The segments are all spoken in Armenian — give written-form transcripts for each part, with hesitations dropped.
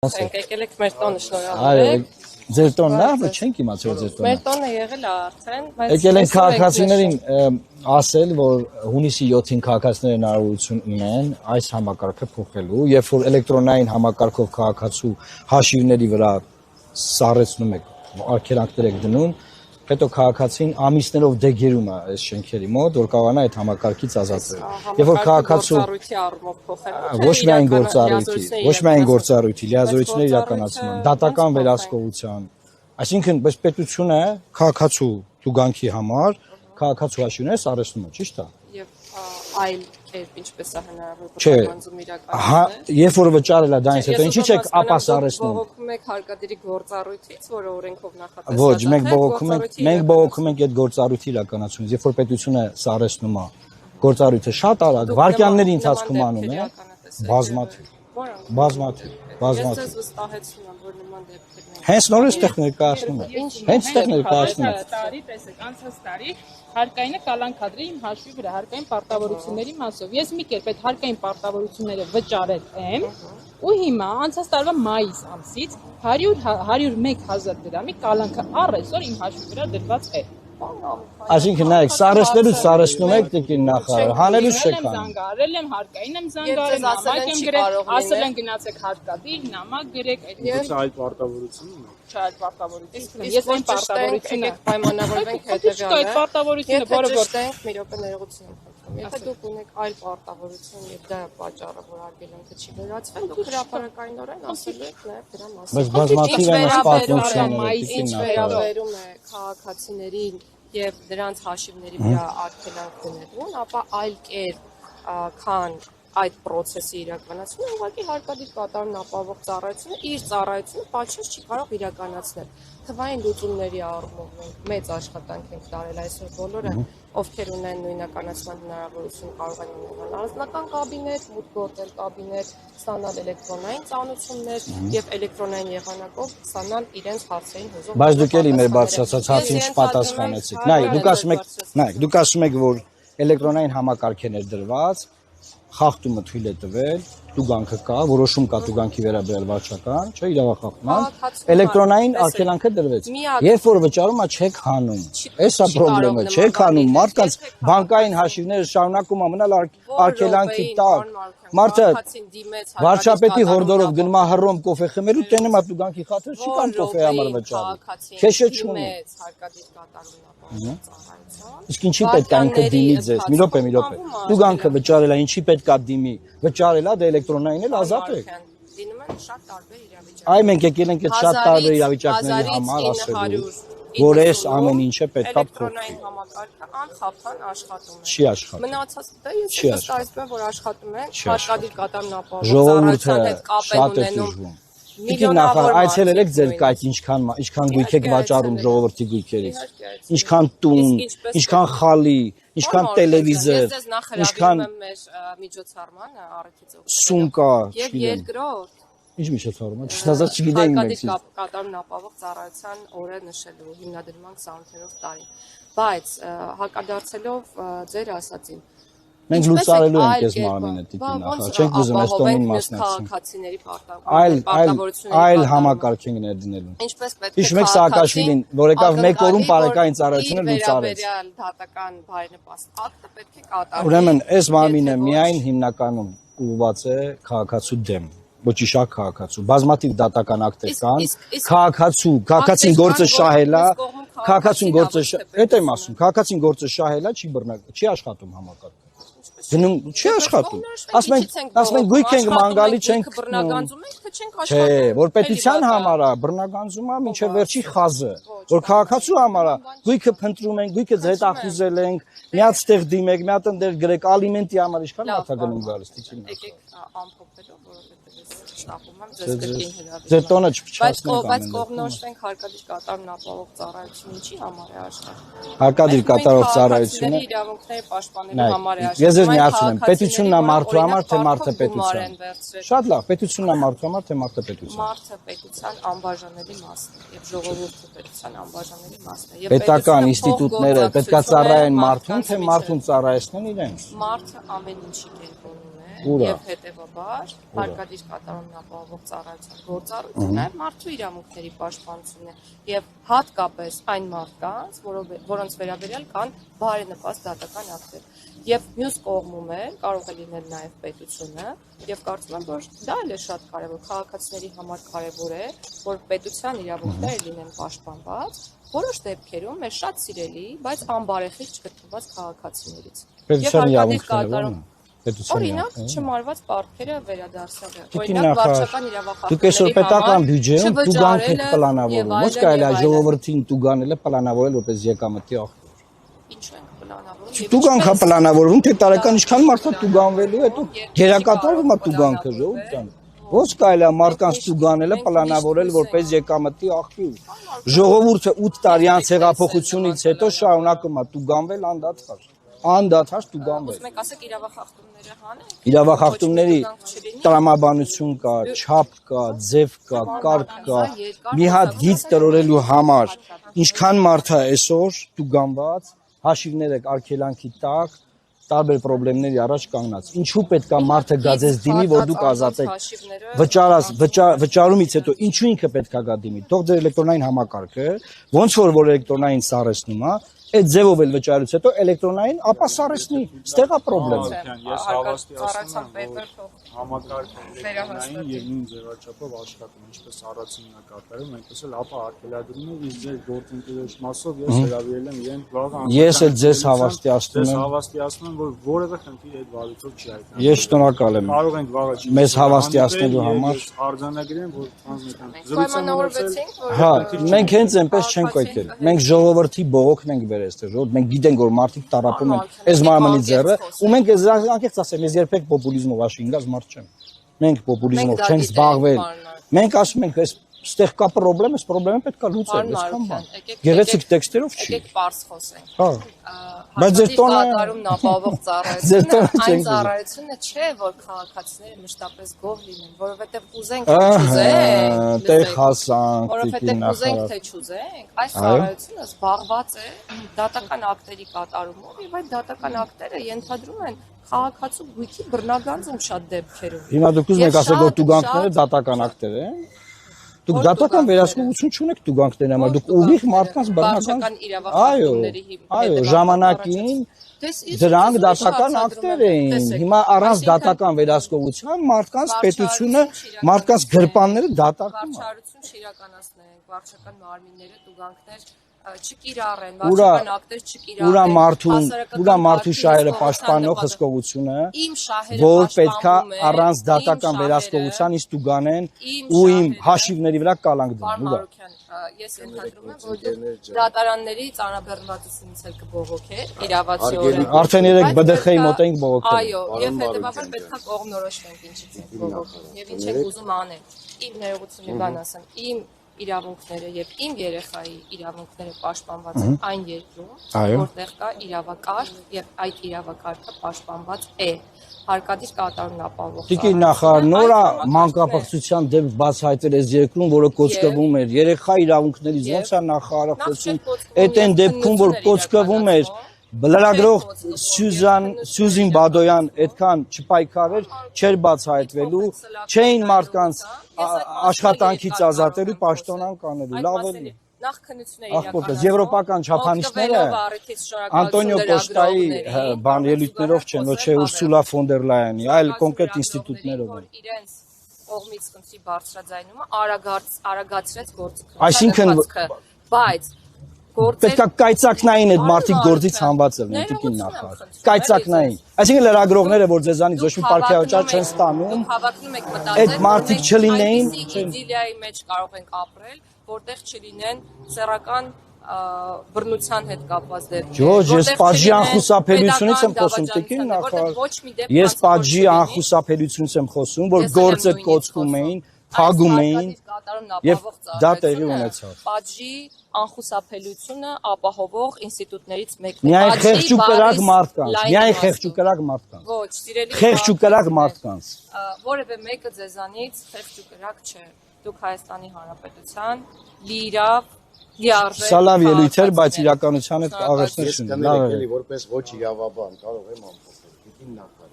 Եկել եք մեր տոնը շնորհավորեք։ Ձեր տոնն է, բայց չենք իմացել ձեր տոնը։ Մեր տոնը եղել է արդեն, բայց եկել են քաղաքացիներին ասել, որ հունիսի 7-ին քաղաքացիները հնարավորություն ունեն այս համակարգը փոխելու, երբ որ էլեկտրոնային համակարգով քաղաքացու հաշիվների վրա սառեցնում եք, արգելանքներ եք դնում, հետո քաղաքացին ամիսներով դեգերում է այս շենքերի մոտ, որ կարողանա այդ համակարգից ազատվել։ Երբ որ քաղաքացու ոչ միայն գործառույթի, լիազորությունների իրականացման, դատական վերահսկողության, այսինքն բայց պետությունը քաղաքացու տուգանքի համար քաղաքացու հաշիվները սառեցնում է, ճիշտ է։ Եվ այլ կերպ ինչպես է հնարավոր բռնագանձում իրականացնել։ Երբ որ վճարել է դրանից հետո ինչի՞ չեք ապա սառեցնում։ Բողոքում եք հարկադիրի գործառույթից, որը օրենքով նախատեսված է։ Ոչ, մենք բողոքում ենք այդ գործառույթի իրականացումից, երբ որ պետությունը սառեցնում է գործառույթը շատ արագ, վայրկյանների ընթացքում անում է, բազմաթիվ։ Ես վստահեցնում եմ, որ նման դեպքերն են։ Հենց նորից տեղ ներկայացնում եմ։ Հենց տեղ ներկայացնում եմ։ Տարի, տեսեք, անցած տարի հարկայինը կալանքադրի իմ հաշվի վրա հարկային պարտավորությունների մասով։ Ես մի կերպ այդ հարկային պարտավորությունները վճարել եմ, ու հիմա անցած տարվա մայիս ամսից 101,000 դրամի կալանքը առ այսօր իմ հաշվի վրա դրված է։ Այսինքն նայեք, սառեցնելուց սառեցնում եք տիկին նախարար, հանելուց չեք անում։ Զանգարել եմ, հարկային եմ զանգարել, նամակ եմ գրել, ասել են գնացեք հարկադիր, նամակ գրեք, այդ այլ պարտավորություն ունի։ Չէ, այդ պարտավորությունը։ Ես այն պարտավորությունը պայմանավորվենք հետևյալը։ Այդ պարտավորությունը որը գործենք մի րոպե ներողություն եմ խնդրում։ Եթե դուք ունեք այլ պարտավորություն եւ դա պատճառը, որ արգելանքը չի վերացվել, դուք հրապարակայինորեն ասելու եք նաեւ դրա մասին։ Բայց բազմաթիվ են պատմությունները, ինչ վերաբերում է քաղաքացիներին եւ դրանց հաշիվների վրա արգելանք դնելուն, ապա այլ կերպ քան այդ process-ի իրականացումը ուղղակի հարկադիր կատարումն ապահովող ծառայությունը իր ծառայությունը պատշաճ չի կարող իրականացնել։ Թվային լուծումների առումով մենք մեծ աշխատանք ենք տարել այսօր բոլորը, ովքեր ունեն նույնականացման հնարավորություն կարող են ունենալ անձնական կաբինետ, մուտք գործել կաբինետ, ստանալ էլեկտրոնային ծանուցումներ եւ էլեկտրոնային եղանակով ստանալ իրենց հարցերին հուզող։ Բայց դուք էլի մեր բարձրացած հարցին չպատասխանեցիք։ Նայեք, դուք ասում եք, որ էլեկտրոնային համակարգ է ներդրված, խախտումը թույլ է տվել, տուգանքը կա, որոշում կա տուգանքի վերաբերյալ վարչական, չէ, իրավախախտման, էլեկտրոնային արգելանքը դրվեց։ Երբ որ վճարումը չեք հանում, էսա խնդրումը, չեք հանում, մարդկանց բանկային հաշիվները շարունակում է մնալ արգելանքի տակ։ Մարդը վարչապետի հորդորով գնում է հռոմ կոֆե խմելու, տենում է տուգանքի խաթր, չի կան կոֆեի համար վճարել։ Քեշը չունի։ Իսկ ինչի պետք է ինքը դիմի ձեզ։ Մի րոպե։ Տուգանքը վճարել է, ինչի պետք է դիմի։ Վճարել է, դե էլեկտրոնային էլ ազատ եք։ Դինում են շատ տարբեր իրավիճակներ։ Այ մենք եկել ենք այդ շատ տարբեր իրավիճակների համար ասելու, որ այս ամեն ինչը պետք է փոխվի։ Էլեկտրոնային համակարգը անխափան աշխատում է։ Չի աշխատում։ Մնացածը ես վստահեցնում եմ, որ աշխատում են, հարկադիր կատարումն ապահովող ժողովուրդը ծառայության հետ կապ են շատ է ունենում։ դժվում։ Տիկին նախարար, այցելել եք ձեր կայք, ինչքան գույք եք վաճառում ժողովրդի գույքերից, ինչքան տուն, ինչքան խալի, ինչքան տելևիզոր, ինչքան միջոցառմանը առիթից սումկա, եւ երկրորդ ինչ միջոցառում, չնայած չգիտեինք մենք։ հարկադիր կատարումն ապահովող ծառայության օրը նշելու հիմնադրման 28-րդ տարին, բայց հակադարձելով ձեր ասածին մենք լուծարելու ենք այս մարմինը տիկին նախարար, չենք ուզում այս տոնին մասնակցել։ Այլ համակարգ ենք ներդնելու։ Ինչպես պետք է հիշում եք Սաակաշվիլին, որ եկավ մեկ օրում բարեկային ծառայությունը լուծարեց։ Դատական բարենպաստ ակտը պետք է կատարվի։ Ուրեմն այս մարմինը միայն հիմնականում ուղղված է քաղաքացու դեմ, ոչ իշակ քաղաքացու։ Բազմաթիվ դատական ակտեր կան։ Քաղաքացին գործը շահել է, քաղաքացին գործը, այդ եմ ասում, քաղաքացին գործը շահել է, չի աշխատում համակարգը։ Գնում չի աշխատում։ Ասում ենք գույք ենք մանգալի չենք բռնագանձում ենք, թե չենք աշխատում։ Չէ, որ պետության համար է բռնագանձումը մինչև վերջի խազը, որ քաղաքացու համար է գույքը փնտրում ենք, գույքը ձետախուզել ենք, մի հատ ստեղ դիմեք, մի հատ ընդեր գրեք, ալիմենտի համար ինչքան արտագնում գալիս տիկին։ Եկեք ամփոփելով, որովհետև ստապում եմ ձեզ կրկին հրավիրում։ Ձեր տոնը չփչացնենք։ Բայց կողմնորոշվենք հարկադիր կատարումն ապահովող ծառայությունը ինչի համար է աշխատում։ Հարկադիր կատարող ծառայությունը իրավունքների պաշտպանելու համար է աշխատում։ Ես ձեզ միացնում եմ, պետությունն է մարդու համար, թե մարդը պետության։ Շատ լավ, պետությունն է մարդու համար, թե մարդը պետության։ Մարդը պետության անբաժանելի մասն է եւ ժողովուրդը պետության անբաժանելի մասն է։ Պետական ինստիտուտները պետքա ծառայեն մարդուն, թե մարդուն ծառայեցնեն իրենց։ Մարդը ամեն ինչի կենտրոնում է Ուրա։ Եվ հետևաբար հարկադիր կատարումն ապահովող ծառայության գործառույթը նաև մարդու իրավունքների պաշտպանությունն է եւ հատկապես այն մարդկանց, որոնց վերաբերյալ կան բարենպաստ դատական ակտեր։ Եվ մյուս կողմում է կարող է լինել նաև պետությունը, եւ կարծում եմ, որ դա էլ է շատ կարեւոր, քաղաքացիների համար կարեւոր է, որ պետության իրավունքները լինեն պաշտպանված, որոշ դեպքերում մեր շատ սիրելի, բայց անբարեխիղճ գտնված քաղաքացիներից։ Պետության իրավունքները Օրինակ, չմարված պարտքերը վերադարձնելը։ Օրինակ, վարչական իրավախախտումների դուք այսօր պետական բյուջեում տուգանք եք պլանավորում, ոչ կարելի է ժողովրդին տուգանել պլանավորել որպես եկամտի աղբյուր։ Ինչու են պլանավորում։ Տուգանք է պլանավորվում, թե տարեկան ինչքան մարդ է տուգանվելու, հետո գերակատարվում է տուգանքը ժողովրդան։ Ոչ կարելի է մարդկանց տուգանելը պլանավորել որպես եկամտի աղբյուր։ Ժողովուրդը 8 տարի անց հեղափոխությունից հետո շարունակում է տուգանվել անդադար տուգանվել։ Ուզում եք ասեք իրավախախտումները հանեք։ Իրավախախտումների տրամաբանություն կա, չափ կա, ձև կա, կարգ կա։ Մի հատ գիծ տրորելու համար ինչքան մարդ է այսօր տուգանված, հաշիվները արգելանքի տակ, տարբեր խնդիրների առաջ կանգնած։ Ինչու պետք է մարդը գազես դիմի, որ դուք ազատեք։ Վճարումից հետո ինչու ինքը պետք է գա դիմի։ Թող դեր էլեկտրոնային համակարգը, ոնց որ էլեկտրոնային սարեցնում է, այդ ձևով էլ վճարից հետո էլեկտրոնային, ապա սարեցնի, ստեղ է խնդրեմ։ Ես հավաստիացնում եմ, որ համակարգը եւ նույն ձևաչափով աշխատում, ինչպես առաջինն է կատարում, այնպես էլ ապա արգելադրում է իսկ ձեր գործընկերոջ մասով ես հրավիրել եմ իրեն բաղ Ես էլ ձեզ հավաստիացնում եմ, որ որևէ խնդիր այդ վարույթով չի հայտնի։ Ես շնորհակալ եմ։ Կարող ենք վաղը մեզ հավաստիացնելու համար արձանագրեն, որ հանձնական Պայմանավորվեցինք, որ Հա, մենք հենց այնպես չենք կոյտել։ Մենք ժողովրդի բողոքն ենք բերել այստեղ, ժողովուրդ, մենք գիտենք որ մարդիկ տարապում են այս մարմնի ձեռը, ու մենք անկեղծ ասեմ, ես երբեք պոպուլիզմով աշինգած մարդ չեմ։ Մենք պոպուլիզմով չենք զբաղվել։ Մենք ասում ենք այս ստեղ կա խնդրեմ, այս խնդրեմը պետք է լուծել, այսքան բան։ Գեղեցիկ տեքստերով չի։ Եկեք պարզ խոսենք։ Հա։ Բայց ձեր տոնը կատարումն ապահովող ծառայությունը այն ծառայությունը չէ, որ քաղաքացիները մշտապես գոհ լինեն, որովհետև ուզենք թե չուզենք, տեղ հասանք, որովհետև ուզենք թե չուզենք, այս ծառայությունը զբաղված է դատական ակտերի կատարումով, եւ այդ դատական ակտերը ենթադրում են քաղաքացու գույքի բռնագանձում շատ դեպքերում։ Հիմա դուք ուզում եք ասել որ տուգանքները դատական ակտեր են։ Դուք դատական վերահսկողություն չունեք տուգանքների համար, դուք ուղիղ մարդկանց բռնական իրավախախտումների Այո, ժամանակին դրանք դատական ակտեր էին։ Հիմա առանց դատական վերահսկողության մարդկանց պետությունը, մարդկանց գրպանները դատարկում են։ Վարչարություն չիրականացնենք, վարչական մարմինները տուգանքներ չկիրառեն, վարչական ակտեր չկիրառեն։ Ուրա մարդու շահերը պաշտպանող հսկողությունը, որ պետքա առանց դատական վերահսկողության ինձ տուգանեն ու իմ հաշիվների վրա կալանք դնեն։ Ուրա։ Ես ենթադրում եմ, որ դուք դատարանների ծանրաբեռնվածությունից էլ կբողոքեք իրավացիորեն։ Արդեն երեք ԲԴԽ-ի մոտ ենք բողոքել։ Այո, եւ հետեւաբար պետք է կողմնորոշվենք ինչից ենք բողոքում եւ ինչ ենք ուզում անել։ Իմ ներողությունը բան ասեմ, իմ իրավունքները եւ իմ երեխայի իրավունքները պաշտպանված են այն երկրում, որտեղ կա իրավակարգ եւ այդ իրավակարգը պաշտպանված է։ Հարկադիր կատարումն ապահովող։ Տիկին նախարար նորա մանկապարտության դեմ բացահայտել այս երկրում, որը կոչկվում էր երեխա իրավունքներից, ոնց է նախարարը խոսում, այդ դեպքում որ կոչկվում էր Լրագրող Սյուզին Բադոյան այդքան չպայքարեր, չէր բացահայտվելու, չէին մարդկանց աշխատանքից ազատելու, պաշտոնանկ անելու, լավ էլի։ Նախ քննություն է իրականացնում։ Եվրոպական չափանիշները Անտոնիո Կոստայի բան ելույթներով չեն, ոչ թե Ուրսուլա ֆոն դեր Լայանի, այլ կոնկրետ ինստիտուտներով են։ Իրենց կողմից խնդրի բարձրաձայնումը արագացրեց գործընթացը։ Այսինքն բայց պետք է կայծակնային այդ մարդիկ գործից հանված լինեն, տիկին նախարար։ Կայծակնային։ Այսինքն լրագրողները, որ ձեզանից ոչ մի պարգևաճար չեն ստանում, հավակնում եք մտածել, այդ մարդիկ չլինեին, իդիլիայի մեջ կարող ենք ապրել, որտեղ չլինեն սեռական բռնության հետ կապված դեպքեր։ Ոչ, ես պատժի անխուսափելիությունից եմ խոսում, տիկին նախարար։ Ես պատժի անխուսափելիությունից եմ խոսում, որ գործը կոծկում էին, փագում էին եւ դա տեղի ունեցավ։ Պատժի անխուսափելիությունը ապահովող ինստիտուտներից մեկն է։ Միայն խեղճ ու կրակ մարդկանց, միայն խեղճ ու կրակ մարդկանց։ Ոչ, սիրելի խեղճ ու կրակ մարդկանց։ Որևէ մեկը ձեզանից խեղճ ու կրակ չէ։ Դուք Հայաստանի Հանրապետության լիիրավ լիարժեք։ Սա լավ ելույթ էր, բայց իրականության հետ աղերսներ չունի։ Լավ է։ Որպես ոչ իրավաբան կարող եմ ամփոփել։ Տիկին նախարար։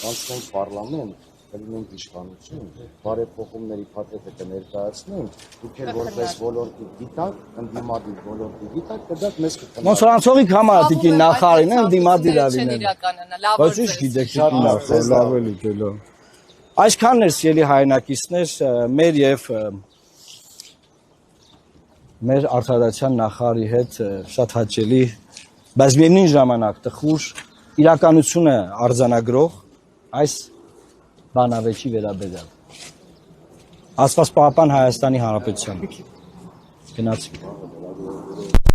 անցնենք պարլամենտ, կլինենք իշխանություն, բարեփոխումների փաթեթը կներկայացնենք, դուք էլ որպես ոլորտի դիտակ, ընդդիմադիր ոլորտի դիտակ, կդաք մեզ կտնեք։ Ոնց որ անցողիկ համարտիկի նախարարին են դիմադիր չեն ավինել։ իրականանա, լավ Բայց որ ինչ ձեզ։ գիտեք նախարար, լավ էլի դելո։ Այսքանն էր սիրելի հայրենակիցներ, մեր եւ մեր արտադրության նախարարի հետ շատ հաճելի, բայց միևնույն ժամանակ տխուր իրականությունը արձանագրող այս բանավեճի վերաբերյալ։ Աստված պահապան Հայաստանի Հանրապետությանը։ Գնացինք։